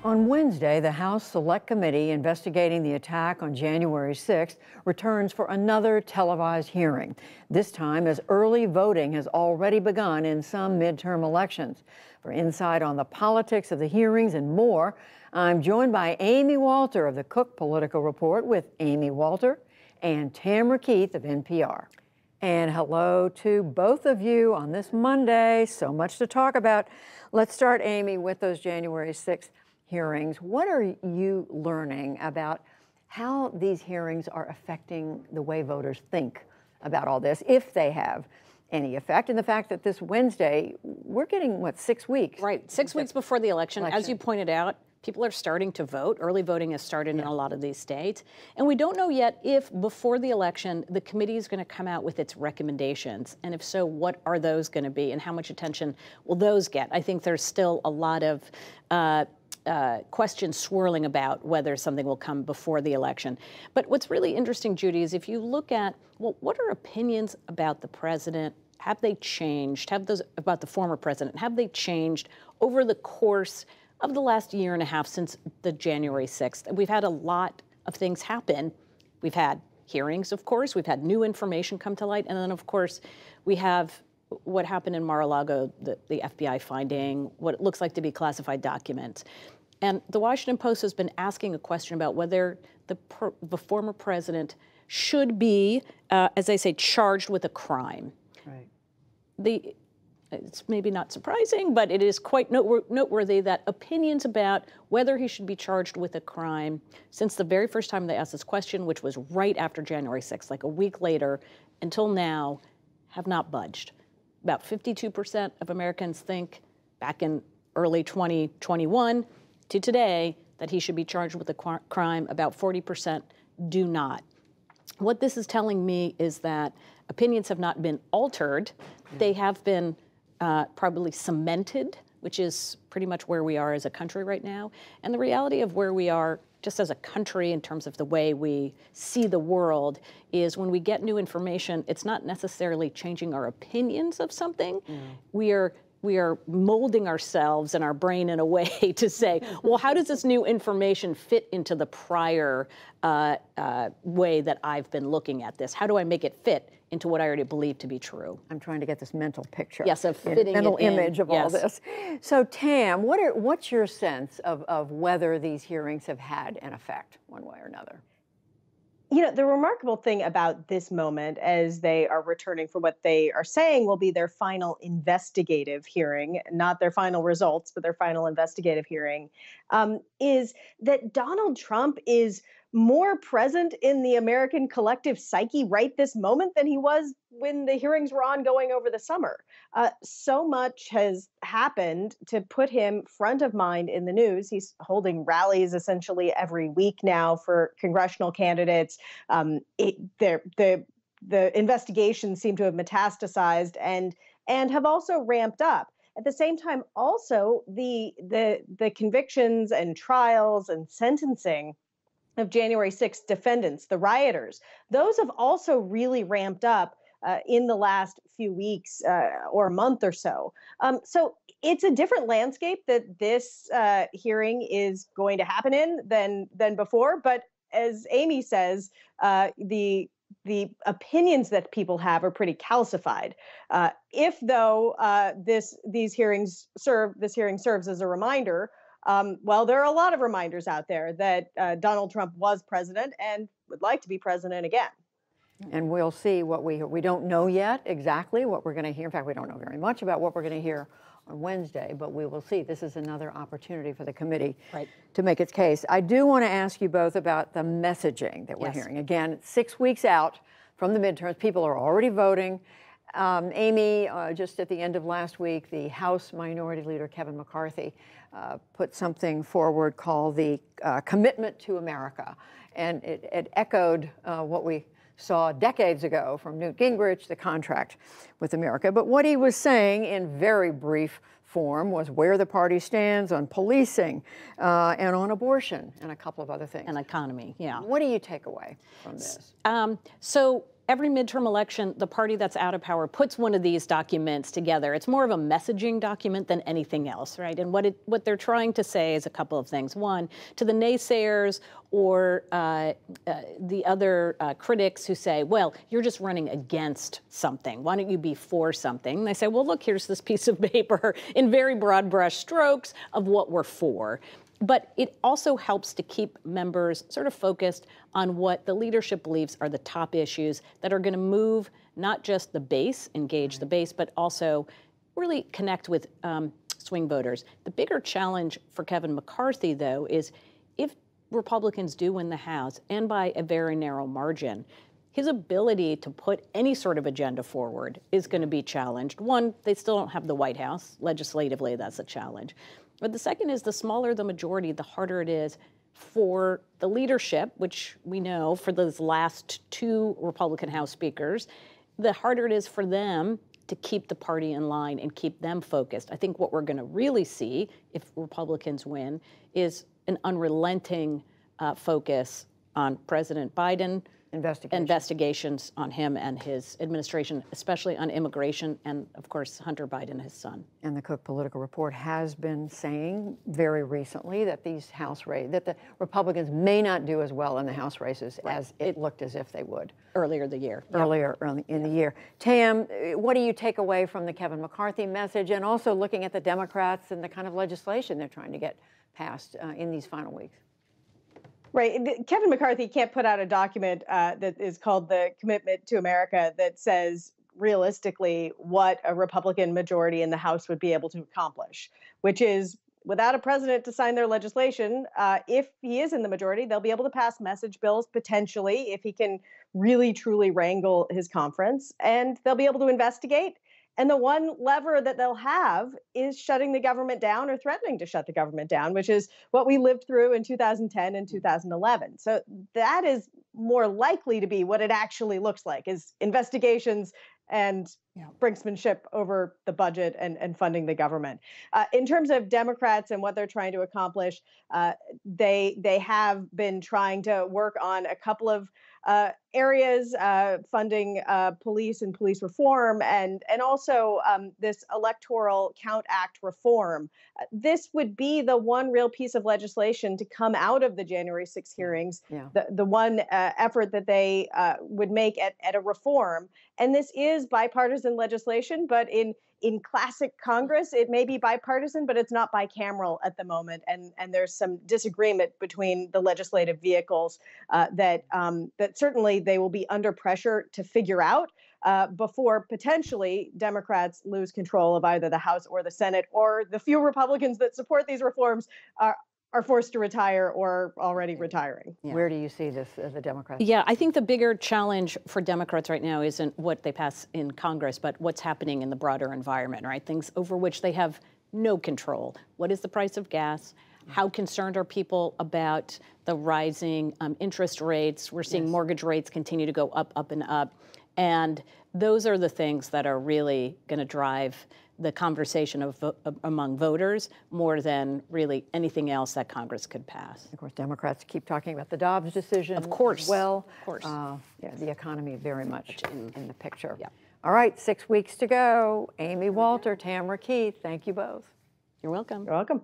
On Wednesday, the House Select Committee investigating the attack on January 6th returns for another televised hearing, this time as early voting has already begun in some midterm elections. For insight on the politics of the hearings and more, I'm joined by Amy Walter of the Cook Political Report with Amy Walter and Tamara Keith of NPR. And hello to both of you on this Monday. So much to talk about. Let's start, Amy, with those January 6th hearings. What are you learning about how these hearings are affecting the way voters think about all this, if they have any effect? And the fact that this Wednesday, we're getting, what, 6 weeks? Right, 6 weeks before the election. As you pointed out, people are starting to vote. Early voting has started in a lot of these states. And we don't know yet if, before the election, the committee is going to come out with its recommendations. And if so, what are those going to be and how much attention will those get? I think there's still a lot of questions swirling about whether something will come before the election. But what's really interesting, Judy, is if you look at, well, what are opinions about the president? Have they changed? Have those about the former president? Have they changed over the course of the last year and a half since the January 6th? We've had a lot of things happen. We've had hearings, of course. We've had new information come to light. And then, of course, we have what happened in Mar-a-Lago, the FBI finding what it looks like to be classified documents. And the Washington Post has been asking a question about whether the former president should be, as I say, charged with a crime. Right. It's maybe not surprising, but it is quite noteworthy that opinions about whether he should be charged with a crime, since the very first time they asked this question, which was right after January 6th, like a week later, until now, have not budged. About 52% of Americans think back in early 2021 to today that he should be charged with a crime. About 40% do not. What this is telling me is that opinions have not been altered. They have been probably cemented, which is pretty much where we are as a country right now. And the reality of where we are just as a country in terms of the way we see the world is when we get new information, it's not necessarily changing our opinions of something. We are molding ourselves and our brain in a way to say, well, how does this new information fit into the prior way that I've been looking at this? How do I make it fit into what I already believe to be true? I'm trying to get this mental picture. Yes, of fitting mental it in. image of all this. So, Tam, what's your sense of whether these hearings have had an effect one way or another? You know, the remarkable thing about this moment, as they are returning for what they are saying will be their final investigative hearing, not their final results, but their final investigative hearing, is that Donald Trump is more present in the American collective psyche right this moment than he was when the hearings were ongoing over the summer. So much has happened to put him front of mind in the news. He's holding rallies essentially every week now for congressional candidates. The investigations seem to have metastasized and have also ramped up. At the same time, also the convictions and trials and sentencing of January 6th defendants, the rioters, those have also really ramped up in the last few weeks or a month or so. So it's a different landscape that this hearing is going to happen in than before. But as Amy says, the opinions that people have are pretty calcified. If though this hearing serves as a reminder. Well, there are a lot of reminders out there that Donald Trump was president and would like to be president again. And we'll see what we don't know yet exactly what we're going to hear. In fact, we don't know very much about what we're going to hear on Wednesday, but we will see. This is another opportunity for the committee to make its case. I do want to ask you both about the messaging that we're hearing. Again, 6 weeks out from the midterms, people are already voting. Amy, just at the end of last week, the House Minority Leader Kevin McCarthy put something forward called the Commitment to America. And it echoed what we saw decades ago from Newt Gingrich, the contract with America. But what he was saying in very brief form was where the party stands on policing and on abortion and a couple of other things. And economy, yeah. What do you take away from this? So every midterm election, the party that's out of power puts one of these documents together. It's more of a messaging document than anything else, right? And what they're trying to say is a couple of things. One, to the naysayers or the other critics who say, well, you're just running against something. Why don't you be for something? And they say, well, look, here's this piece of paper in very broad brush strokes of what we're for. But it also helps to keep members sort of focused on what the leadership believes are the top issues that are going to move not just the base, engage the base, but also really connect with swing voters. The bigger challenge for Kevin McCarthy, though, is if Republicans do win the House, and by a very narrow margin, his ability to put any sort of agenda forward is going to be challenged. One, they still don't have the White House. Legislatively, that's a challenge. But the second is the smaller the majority, the harder it is for the leadership, which we know for those last two Republican House speakers, the harder it is for them to keep the party in line and keep them focused. I think what we're going to really see if Republicans win is an unrelenting focus on President Biden, investigations on him and his administration, especially on immigration, and of course, Hunter Biden, his son. And the Cook Political Report has been saying very recently that these House races, that the Republicans may not do as well in the House races as it looked as if they would. Earlier the year. Early in the year. Tam, what do you take away from the Kevin McCarthy message, and also looking at the Democrats and the kind of legislation they're trying to get passed in these final weeks? Right. Kevin McCarthy can't put out a document that is called the Commitment to America that says realistically what a Republican majority in the House would be able to accomplish, which is without a president to sign their legislation, if he is in the majority, they'll be able to pass message bills potentially if he can really, truly wrangle his conference, and they'll be able to investigate. And the one lever that they'll have is shutting the government down or threatening to shut the government down, which is what we lived through in 2010 and 2011. So that is more likely to be what it actually looks like, is investigations and brinksmanship over the budget and funding the government. In terms of Democrats and what they're trying to accomplish, they have been trying to work on a couple of areas, funding police and police reform, and also this Electoral Count Act reform. This would be the one real piece of legislation to come out of the January 6th hearings, the one effort that they would make at a reform. And this is bipartisan legislation, but in classic Congress, it may be bipartisan, but it's not bicameral at the moment. And there's some disagreement between the legislative vehicles that certainly they will be under pressure to figure out before potentially Democrats lose control of either the House or the Senate, or the few Republicans that support these reforms are forced to retire or already retiring. Where do you see this as a Democrat? Yeah, I think the bigger challenge for Democrats right now isn't what they pass in Congress, but what's happening in the broader environment, right? Things over which they have no control. What is the price of gas? How concerned are people about the rising interest rates? We're seeing mortgage rates continue to go up, up, and up. And those are the things that are really going to drive the conversation among voters more than really anything else that Congress could pass. Of course, Democrats keep talking about the Dobbs decision. Of course. As well. Of course. The economy very much in the picture. Yeah. All right, 6 weeks to go. Amy Walter, Tamara Keith, thank you both. You're welcome. You're welcome.